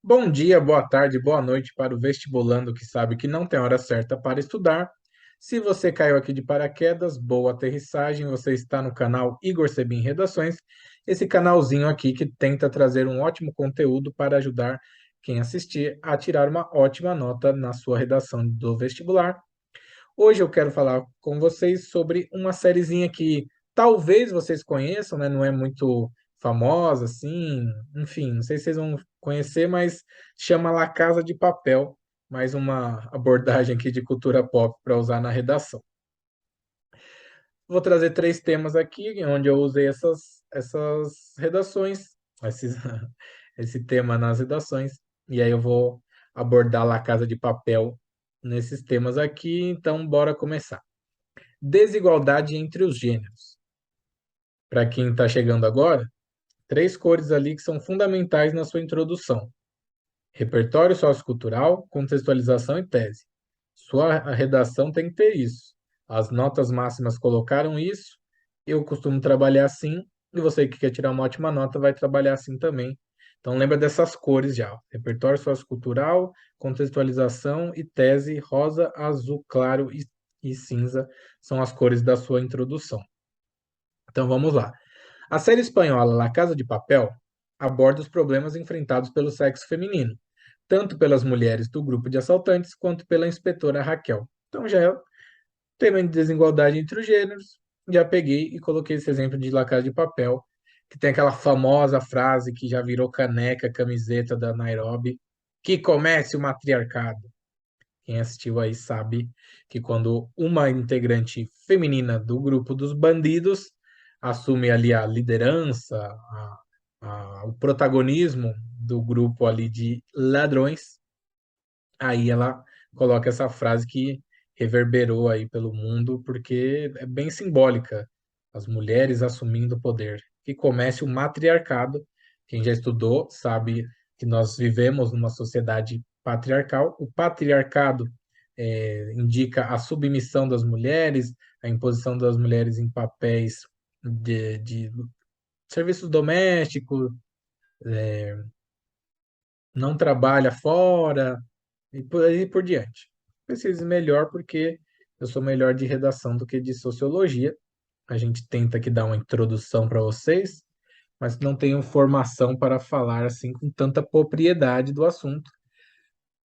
Bom dia, boa tarde, boa noite para o vestibulando que sabe que não tem hora certa para estudar. Se você caiu aqui de paraquedas, boa aterrissagem. Você está no canal Igor Sebin Redações, esse canalzinho aqui que tenta trazer um ótimo conteúdo para ajudar quem assistir a tirar uma ótima nota na sua redação do vestibular. Hoje eu quero falar com vocês sobre uma sériezinha que talvez vocês conheçam, né? Não é muito famosa assim, enfim, não sei se vocês vão conhecer, mas chama La Casa de Papel, mais uma abordagem aqui de cultura pop para usar na redação. Vou trazer três temas aqui, onde eu usei essas redações, esses, esse tema nas redações, e aí eu vou abordar La Casa de Papel nesses temas aqui, então bora começar. Desigualdade entre os gêneros. Para quem está chegando agora, três cores ali que são fundamentais na sua introdução: repertório sociocultural, contextualização e tese. Sua redação tem que ter isso. As notas máximas colocaram isso, eu costumo trabalhar assim, e você que quer tirar uma ótima nota vai trabalhar assim também. Então lembra dessas cores já: repertório sociocultural, contextualização e tese. Rosa, azul claro e cinza são as cores da sua introdução. Então vamos lá. A série espanhola La Casa de Papel aborda os problemas enfrentados pelo sexo feminino, tanto pelas mulheres do grupo de assaltantes quanto pela inspetora Raquel. Então já é tema de desigualdade entre os gêneros. Já peguei e coloquei esse exemplo de La Casa de Papel, que tem aquela famosa frase que já virou caneca, camiseta da Nairobi: que comece o matriarcado. Quem assistiu aí sabe que quando uma integrante feminina do grupo dos bandidos assume ali a liderança, o protagonismo do grupo ali de ladrões, aí ela coloca essa frase que reverberou aí pelo mundo, porque é bem simbólica, as mulheres assumindo o poder. Que comece o matriarcado. Quem já estudou sabe que nós vivemos numa sociedade patriarcal. O patriarcado indica a submissão das mulheres, a imposição das mulheres em papéis de serviços domésticos, não trabalha fora, e por aí por diante. Pesquise melhor porque eu sou melhor de redação do que de sociologia. A gente tenta aqui dar uma introdução para vocês, mas não tenho formação para falar assim com tanta propriedade do assunto,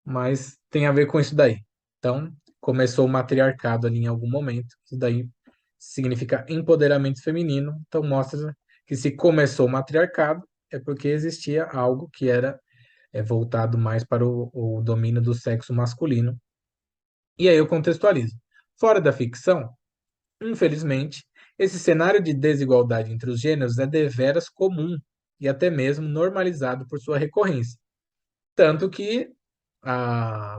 mas tem a ver com isso daí. Então, começou o matriarcado ali em algum momento. Isso daí significa empoderamento feminino. Então, mostra que se começou o matriarcado, é porque existia algo que era voltado mais para o domínio do sexo masculino. E aí eu contextualizo. Fora da ficção, infelizmente, esse cenário de desigualdade entre os gêneros é deveras comum e até mesmo normalizado por sua recorrência. Tanto que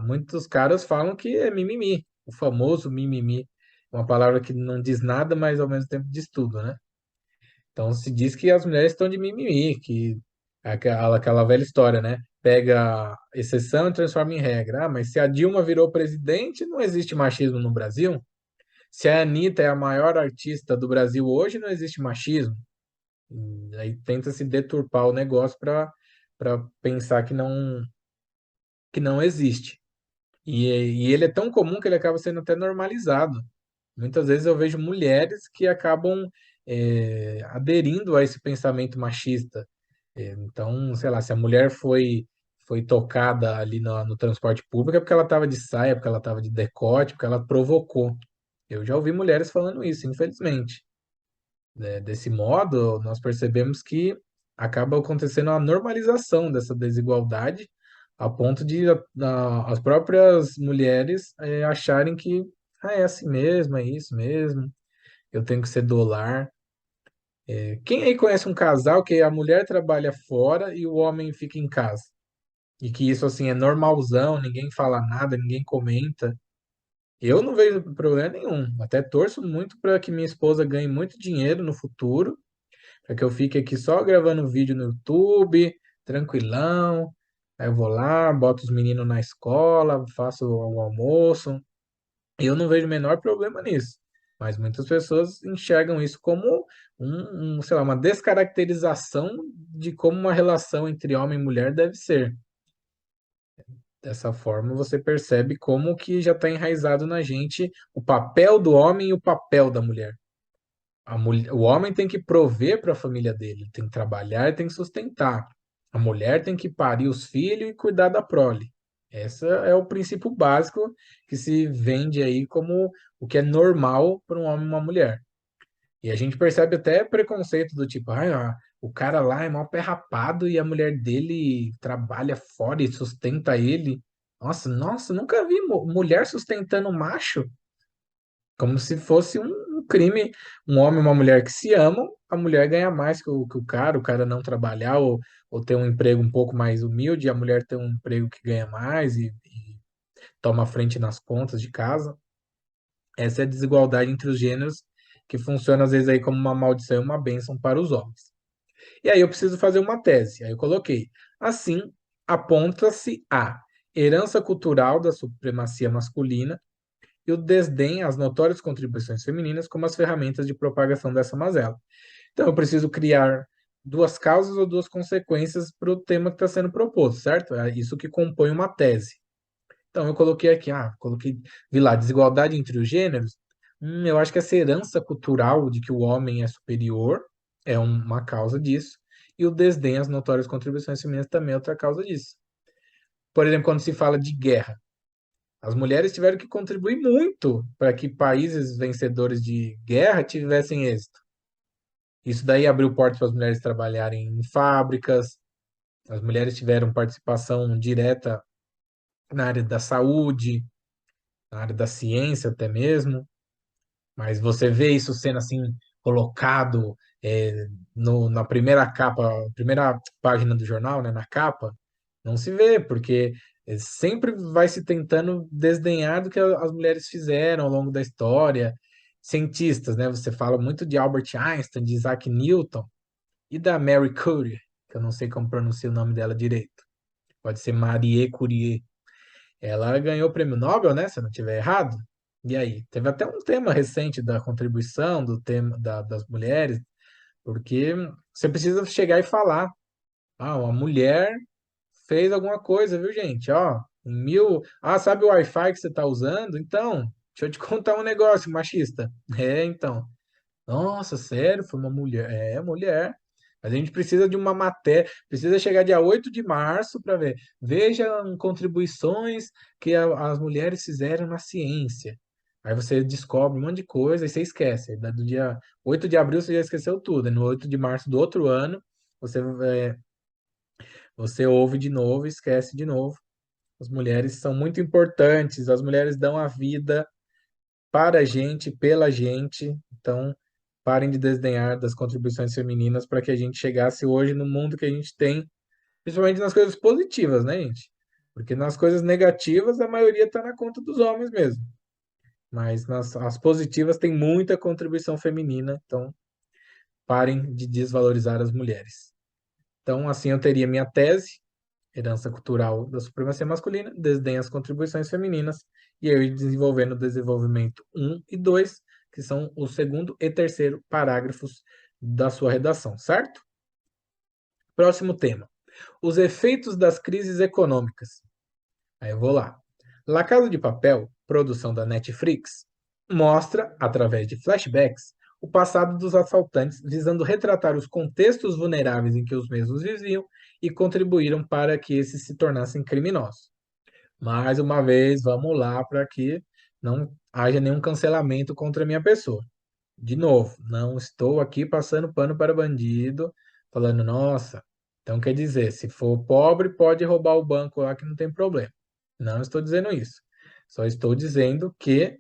muitos caras falam que é mimimi, o famoso mimimi, uma palavra que não diz nada, mas ao mesmo tempo diz tudo, né? Então se diz que as mulheres estão de mimimi, que é aquela velha história, né? Pega exceção e transforma em regra. Ah, mas se a Dilma virou presidente, não existe machismo no Brasil? Se a Anitta é a maior artista do Brasil hoje, não existe machismo? Aí tenta se deturpar o negócio para pensar que não existe. E ele é tão comum que ele acaba sendo até normalizado. Muitas vezes eu vejo mulheres que acabam aderindo a esse pensamento machista. Então, sei lá, se a mulher foi tocada ali no transporte público é porque ela estava de saia, porque ela estava de decote, porque ela provocou. Eu já ouvi mulheres falando isso, infelizmente. Desse modo, nós percebemos que acaba acontecendo a normalização dessa desigualdade, a ponto de as próprias mulheres acharem que é assim mesmo, é isso mesmo, eu tenho que ser do lar. Quem aí conhece um casal que a mulher trabalha fora e o homem fica em casa? E que isso assim é normalzão, ninguém fala nada, ninguém comenta. Eu não vejo problema nenhum. Até torço muito para que minha esposa ganhe muito dinheiro no futuro, para que eu fique aqui só gravando vídeo no YouTube, tranquilão. Aí eu vou lá, boto os meninos na escola, faço o almoço. Eu não vejo o menor problema nisso. Mas muitas pessoas enxergam isso como sei lá, uma descaracterização de como uma relação entre homem e mulher deve ser. Dessa forma, você percebe como que já está enraizado na gente o papel do homem e o papel da mulher. O homem tem que prover para a família dele, tem que trabalhar e tem que sustentar. A mulher tem que parir os filhos e cuidar da prole. Esse é o princípio básico que se vende aí como o que é normal para um homem e uma mulher. E a gente percebe até preconceito do tipo, ah, o cara lá é mal pé rapado e a mulher dele trabalha fora e sustenta ele. Nossa, nossa, nunca vi mulher sustentando macho. Como se fosse um crime, um homem e uma mulher que se amam, a mulher ganha mais que o cara não trabalhar ou ter um emprego um pouco mais humilde, a mulher ter um emprego que ganha mais e toma frente nas contas de casa. Essa é a desigualdade entre os gêneros que funciona às vezes aí como uma maldição e uma bênção para os homens. E aí eu preciso fazer uma tese. Aí eu coloquei. Assim, aponta-se a herança cultural da supremacia masculina e o desdém às notórias contribuições femininas como as ferramentas de propagação dessa mazela. Então, eu preciso criar duas causas ou duas consequências para o tema que está sendo proposto, certo? É isso que compõe uma tese. Então, eu coloquei aqui, vi lá, desigualdade entre os gêneros. Eu acho que essa herança cultural de que o homem é superior é uma causa disso, e o desdém às notórias contribuições femininas também é outra causa disso. Por exemplo, quando se fala de guerra, as mulheres tiveram que contribuir muito para que países vencedores de guerra tivessem êxito. Isso daí abriu portas para as mulheres trabalharem em fábricas, as mulheres tiveram participação direta na área da saúde, na área da ciência até mesmo, mas você vê isso sendo assim colocado na primeira capa, primeira página do jornal, né, na capa, não se vê, porque sempre vai se tentando desdenhar do que as mulheres fizeram ao longo da história. Cientistas, né? Você fala muito de Albert Einstein, de Isaac Newton e da Marie Curie, que eu não sei como pronuncia o nome dela direito. Pode ser Marie Curie. Ela ganhou o prêmio Nobel, né? Se eu não estiver errado. E aí? Teve até um tema recente da contribuição do tema das mulheres, porque você precisa chegar e falar. Ah, uma mulher fez alguma coisa, viu, gente? Ó, sabe o Wi-Fi que você está usando? Então, deixa eu te contar um negócio, machista. É, então. Nossa, sério? Foi uma mulher? É, mulher. Mas a gente precisa de uma matéria, precisa chegar dia 8 de março para ver. Vejam contribuições que as mulheres fizeram na ciência. Aí você descobre um monte de coisa e você esquece. Do dia 8 de abril você já esqueceu tudo. E no 8 de março do outro ano, você, você ouve de novo e esquece de novo. As mulheres são muito importantes, as mulheres dão a vida para a gente, pela gente. Então, parem de desdenhar das contribuições femininas para que a gente chegasse hoje no mundo que a gente tem, principalmente nas coisas positivas, né, gente? Porque nas coisas negativas a maioria está na conta dos homens mesmo. Mas nas as positivas tem muita contribuição feminina, então parem de desvalorizar as mulheres. Então, assim eu teria minha tese, herança cultural da supremacia masculina, desdém às contribuições femininas, e eu ir desenvolvendo o desenvolvimento um e 2, que são o segundo e terceiro parágrafos da sua redação, certo? Próximo tema. Os efeitos das crises econômicas. Aí eu vou lá. La Casa de Papel, produção da Netflix, mostra, através de flashbacks, o passado dos assaltantes, visando retratar os contextos vulneráveis em que os mesmos viviam e contribuíram para que esses se tornassem criminosos. Mais uma vez, vamos lá para que não haja nenhum cancelamento contra a minha pessoa. De novo, não estou aqui passando pano para bandido, falando, nossa, então quer dizer, se for pobre, pode roubar o banco lá que não tem problema. Não estou dizendo isso. Só estou dizendo que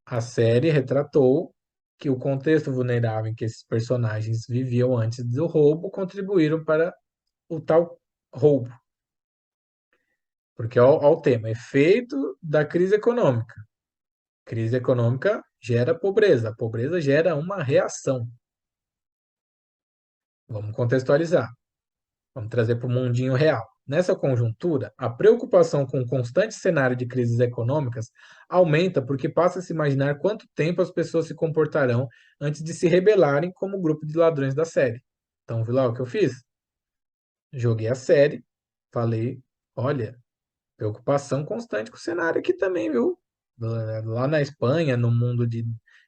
a série retratou que o contexto vulnerável em que esses personagens viviam antes do roubo contribuíram para o tal roubo. Porque olha o tema, efeito da crise econômica. Crise econômica gera pobreza, a pobreza gera uma reação. Vamos contextualizar, vamos trazer para o mundinho real. Nessa conjuntura, a preocupação com o constante cenário de crises econômicas aumenta porque passa a se imaginar quanto tempo as pessoas se comportarão antes de se rebelarem como o grupo de ladrões da série. Então, viu lá o que eu fiz? Joguei a série, falei, olha, Preocupação constante com o cenário aqui também, viu? Lá na Espanha, no mundo de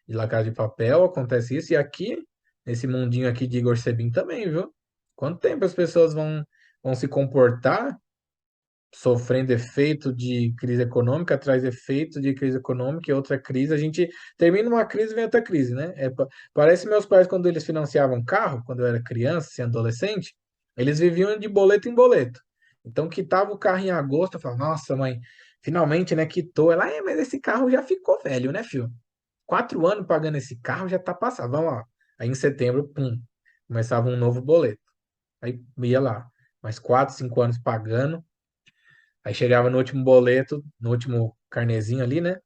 La Casa de Papel, acontece isso. E aqui, nesse mundinho aqui de Igor Sebin também, viu? Quanto tempo as pessoas vão se comportar sofrendo efeito de crise econômica, atrás efeito de crise econômica e outra crise? A gente termina uma crise e vem outra crise, né? Parece meus pais quando eles financiavam carro, quando eu era criança, assim, adolescente, eles viviam de boleto em boleto. Então, quitava o carro em agosto, eu falava, nossa, mãe, finalmente, né, quitou. Ela, mas esse carro já ficou velho, né, filho? 4 anos pagando esse carro já tá passado. Vamos lá. Aí em setembro, pum, começava um novo boleto. Aí ia lá, mais 4, 5 anos pagando. Aí chegava no último boleto, no último carnezinho ali, né?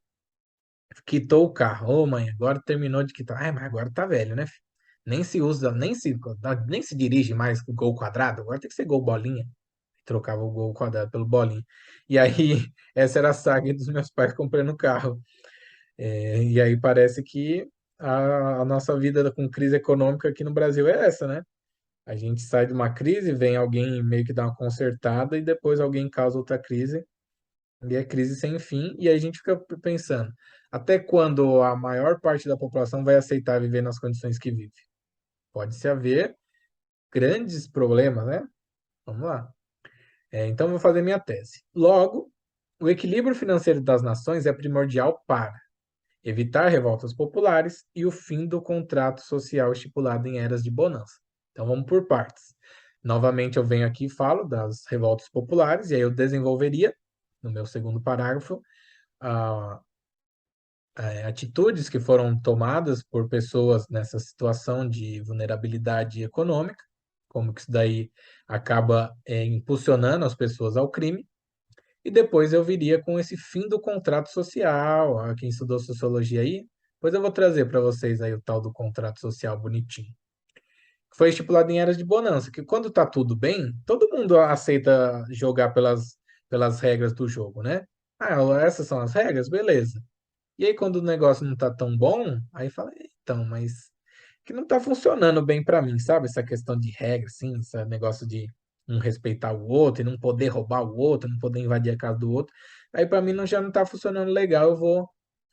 Quitou o carro. Ô, mãe, agora terminou de quitar. Ai, mas agora tá velho, né, filho? Nem se usa, nem se dirige mais com gol quadrado. Agora tem que ser gol bolinha. Trocava o gol quadrado pelo bolinha. E aí, essa era a saga dos meus pais comprando carro. E aí parece que a nossa vida com crise econômica aqui no Brasil é essa, né? A gente sai de uma crise, vem alguém meio que dá uma consertada e depois alguém causa outra crise. E é crise sem fim, e aí a gente fica pensando, até quando a maior parte da população vai aceitar viver nas condições que vive? Pode-se haver grandes problemas, né? Vamos lá. Então, vou fazer minha tese. Logo, o equilíbrio financeiro das nações é primordial para evitar revoltas populares e o fim do contrato social estipulado em eras de bonança. Então, vamos por partes. Novamente, eu venho aqui e falo das revoltas populares, e aí eu desenvolveria, no meu segundo parágrafo, a atitudes que foram tomadas por pessoas nessa situação de vulnerabilidade econômica, como que isso daí acaba impulsionando as pessoas ao crime, e depois eu viria com esse fim do contrato social. Quem estudou sociologia aí, depois eu vou trazer para vocês aí o tal do contrato social bonitinho. Que foi estipulado em eras de bonança, que quando tá tudo bem, todo mundo aceita jogar pelas regras do jogo, né? Ah, essas são as regras? Beleza. E aí, quando o negócio não tá tão bom, aí fala, então, mas que não tá funcionando bem para mim, sabe? Essa questão de regra, assim, esse negócio de não respeitar o outro e não poder roubar o outro, não poder invadir a casa do outro. Aí para mim já não tá funcionando legal, eu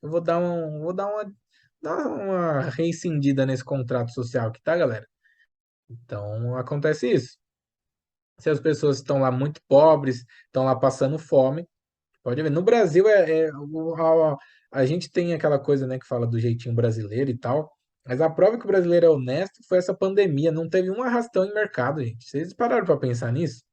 vou dar uma reincindida nesse contrato social aqui, tá, galera? Então, acontece isso. Se as pessoas estão lá muito pobres, estão lá passando fome, pode ver. No Brasil, a gente tem aquela coisa, né, que fala do jeitinho brasileiro e tal, mas a prova que o brasileiro é honesto foi essa pandemia. Não teve um arrastão em mercado, gente. Vocês pararam para pensar nisso?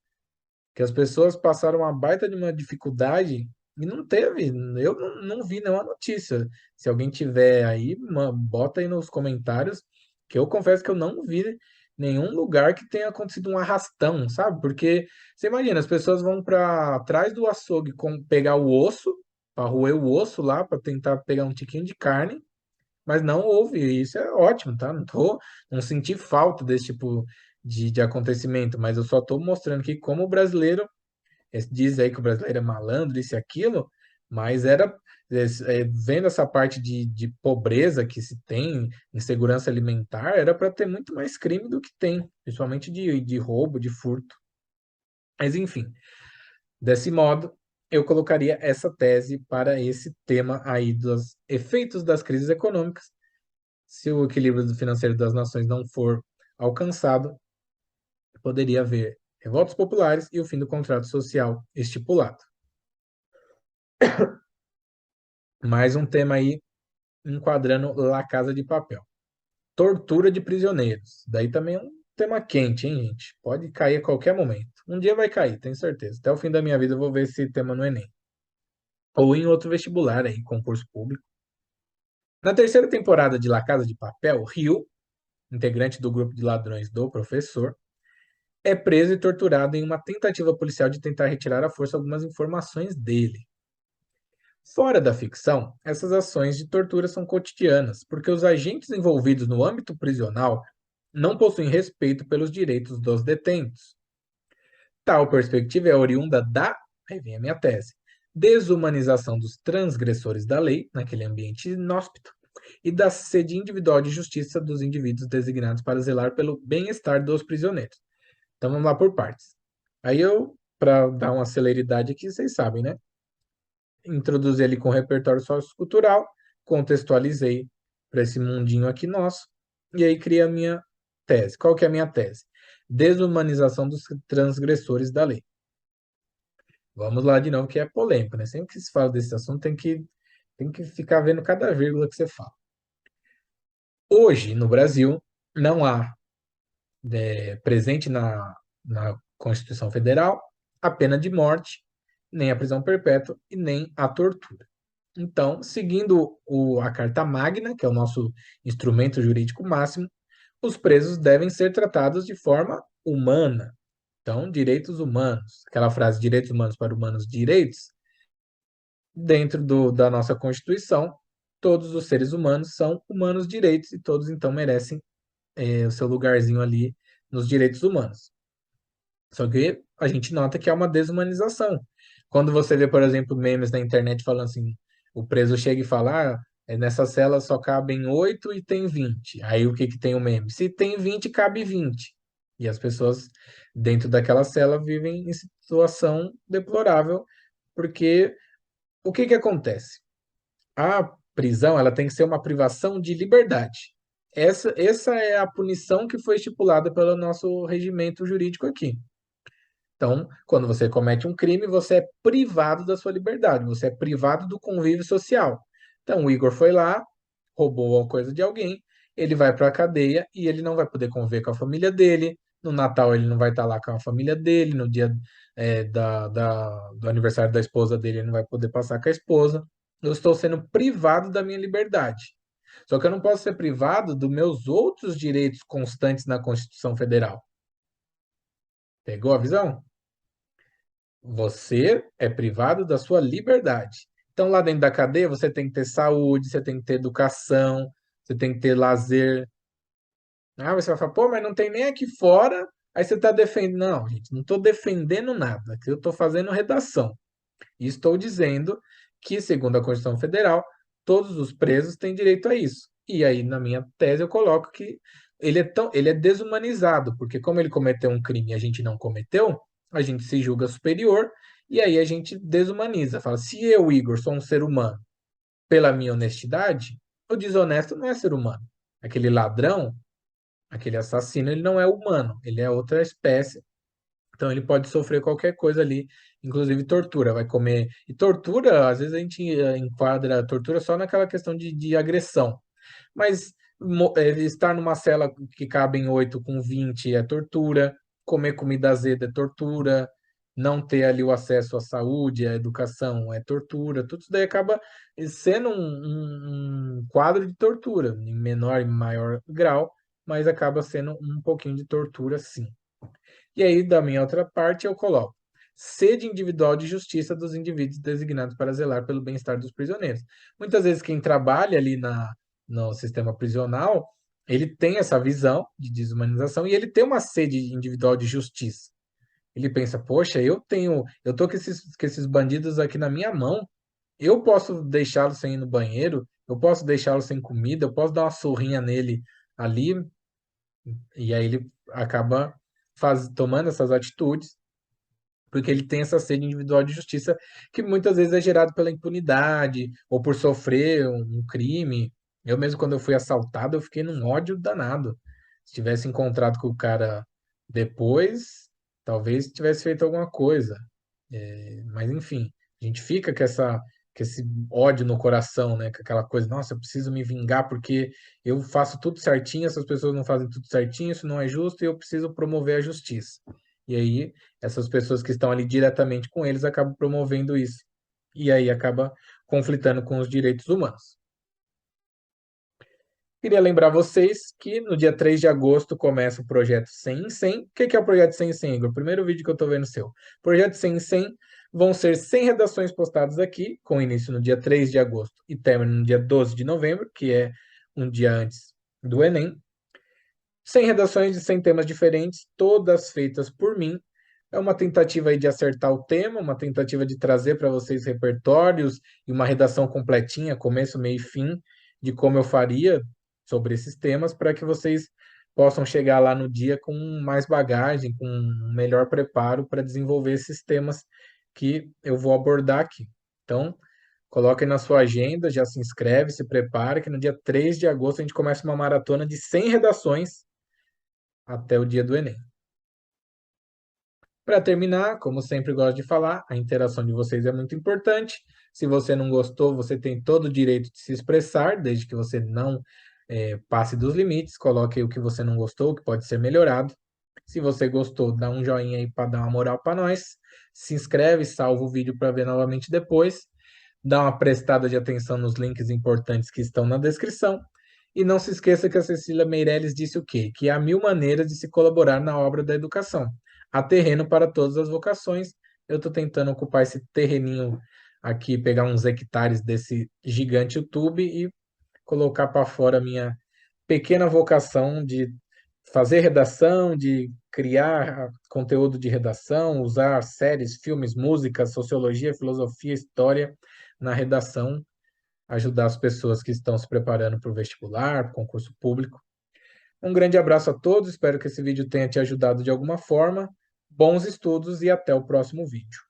Que as pessoas passaram uma baita de uma dificuldade e não teve. Eu não vi nenhuma notícia. Se alguém tiver aí, bota aí nos comentários, que eu confesso que eu não vi nenhum lugar que tenha acontecido um arrastão, sabe? Porque você imagina, as pessoas vão para trás do açougue pegar o osso, para roer o osso lá, para tentar pegar um tiquinho de carne, mas não houve. E isso é ótimo, tá? Não senti falta desse tipo de acontecimento, mas eu só estou mostrando que como o brasileiro diz aí que o brasileiro é malandro, isso e aquilo, mas vendo essa parte de pobreza que se tem, insegurança alimentar, era para ter muito mais crime do que tem, principalmente de roubo, de furto. Mas enfim, desse modo, eu colocaria essa tese para esse tema aí dos efeitos das crises econômicas. Se o equilíbrio financeiro das nações não for alcançado, poderia haver revoltas populares e o fim do contrato social estipulado. Mais um tema aí enquadrando La Casa de Papel. Tortura de prisioneiros. Daí também é um tema quente, hein, gente? Pode cair a qualquer momento. Um dia vai cair, tenho certeza. Até o fim da minha vida eu vou ver esse tema no Enem. Ou em outro vestibular aí, concurso público. Na terceira temporada de La Casa de Papel, Rio, integrante do grupo de ladrões do professor, é preso e torturado em uma tentativa policial de tentar retirar à força algumas informações dele. Fora da ficção, essas ações de tortura são cotidianas, porque os agentes envolvidos no âmbito prisional não possuem respeito pelos direitos dos detentos. Tal perspectiva é oriunda da, aí vem a minha tese, desumanização dos transgressores da lei, naquele ambiente inóspito, e da sede individual de justiça dos indivíduos designados para zelar pelo bem-estar dos prisioneiros. Então vamos lá por partes. Aí eu para dar uma celeridade aqui, vocês sabem, né? Introduzi ele com repertório sociocultural, contextualizei para esse mundinho aqui nosso, e aí criei a minha tese. Qual que é a minha tese? Desumanização dos transgressores da lei. Vamos lá de novo, que é polêmico, né? Sempre que se fala desse assunto, tem que ficar vendo cada vírgula que você fala. Hoje, no Brasil, não há presente na Constituição Federal a pena de morte, nem a prisão perpétua e nem a tortura. Então, seguindo a Carta Magna, que é o nosso instrumento jurídico máximo, os presos devem ser tratados de forma humana. Então, direitos humanos, aquela frase direitos humanos para humanos direitos, dentro da nossa Constituição, todos os seres humanos são humanos direitos e todos então merecem o seu lugarzinho ali nos direitos humanos. Só que a gente nota que é uma desumanização. Quando você vê, por exemplo, memes na internet falando assim, o preso chega e fala, nessa cela só cabem 8 e tem 20. Aí o que que tem o meme? Se tem 20, cabe 20. E as pessoas dentro daquela cela vivem em situação deplorável, porque o que que acontece? A prisão, ela tem que ser uma privação de liberdade. Essa é a punição que foi estipulada pelo nosso regimento jurídico aqui. Então, quando você comete um crime, você é privado da sua liberdade, você é privado do convívio social. Então, o Igor foi lá, roubou a coisa de alguém, ele vai para a cadeia e ele não vai poder conviver com a família dele. No Natal, ele não vai estar lá com a família dele. No dia do aniversário da esposa dele, ele não vai poder passar com a esposa. Eu estou sendo privado da minha liberdade. Só que eu não posso ser privado dos meus outros direitos constantes na Constituição Federal. Pegou a visão? Você é privado da sua liberdade. Então, lá dentro da cadeia, você tem que ter saúde, você tem que ter educação, você tem que ter lazer. Ah, você vai falar, pô, mas não tem nem aqui fora. Aí você está defendendo. Não, gente, não estou defendendo nada. Aqui eu estou fazendo redação. E estou dizendo que, segundo a Constituição Federal, todos os presos têm direito a isso. E aí, na minha tese, eu coloco que ele é desumanizado, porque como ele cometeu um crime e a gente não cometeu, a gente se julga superior e aí a gente desumaniza. Fala, se eu, Igor, sou um ser humano pela minha honestidade, o desonesto não é ser humano. Aquele ladrão, aquele assassino, ele não é humano, ele é outra espécie, então ele pode sofrer qualquer coisa ali, inclusive tortura, vai comer. E tortura, às vezes a gente enquadra a tortura só naquela questão de agressão. Mas estar numa cela que cabem 8 com 20 é tortura, comer comida azeda é tortura, não ter ali o acesso à saúde, à educação é tortura. Tudo isso daí acaba sendo um quadro de tortura, em menor e maior grau, mas acaba sendo um pouquinho de tortura, sim. E aí, da minha outra parte, eu coloco sede individual de justiça dos indivíduos designados para zelar pelo bem-estar dos prisioneiros. Muitas vezes, quem trabalha ali no sistema prisional, ele tem essa visão de desumanização e ele tem uma sede individual de justiça. Ele pensa, poxa, eu tô com esses bandidos aqui na minha mão, eu posso deixá-los sem ir no banheiro, eu posso deixá-los sem comida, eu posso dar uma surrinha nele ali, e aí ele acaba tomando essas atitudes, porque ele tem essa sede individual de justiça que muitas vezes é gerado pela impunidade ou por sofrer um crime. Eu mesmo, quando eu fui assaltado, eu fiquei num ódio danado. Se tivesse encontrado com o cara depois, talvez tivesse feito alguma coisa. Mas enfim, a gente fica com esse ódio no coração, né? Com aquela coisa, nossa, eu preciso me vingar porque eu faço tudo certinho, essas pessoas não fazem tudo certinho, isso não é justo e eu preciso promover a justiça. E aí, essas pessoas que estão ali diretamente com eles acabam promovendo isso. E aí acaba conflitando com os direitos humanos. Queria lembrar vocês que no dia 3 de agosto começa o projeto 100 em 100. O que é o projeto 100 em 100, Igor? O primeiro vídeo que eu estou vendo seu. Projeto 100 em 100 vão ser 100 redações postadas aqui, com início no dia 3 de agosto e término no dia 12 de novembro, que é um dia antes do Enem. 100 redações de 100 temas diferentes, todas feitas por mim. É uma tentativa aí de acertar o tema, uma tentativa de trazer para vocês repertórios e uma redação completinha, começo, meio e fim, de como eu faria sobre esses temas, para que vocês possam chegar lá no dia com mais bagagem, com um melhor preparo para desenvolver esses temas que eu vou abordar aqui. Então, coloque na sua agenda, já se inscreve, se prepara, que no dia 3 de agosto a gente começa uma maratona de 100 redações até o dia do Enem. Para terminar, como sempre gosto de falar, a interação de vocês é muito importante. Se você não gostou, você tem todo o direito de se expressar, desde que você não passe dos limites. Coloque aí o que você não gostou, o que pode ser melhorado. Se você gostou, dá um joinha aí para dar uma moral para nós. Se inscreve, salva o vídeo para ver novamente depois. Dá uma prestada de atenção nos links importantes que estão na descrição. E não se esqueça que a Cecília Meirelles disse o quê? Que há mil maneiras de se colaborar na obra da educação. Há terreno para todas as vocações. Eu estou tentando ocupar esse terreninho aqui, pegar uns hectares desse gigante YouTube e colocar para fora a minha pequena vocação de fazer redação, de criar conteúdo de redação, usar séries, filmes, música, sociologia, filosofia, história na redação, ajudar as pessoas que estão se preparando para o vestibular, para o concurso público. Um grande abraço a todos, espero que esse vídeo tenha te ajudado de alguma forma. Bons estudos e até o próximo vídeo.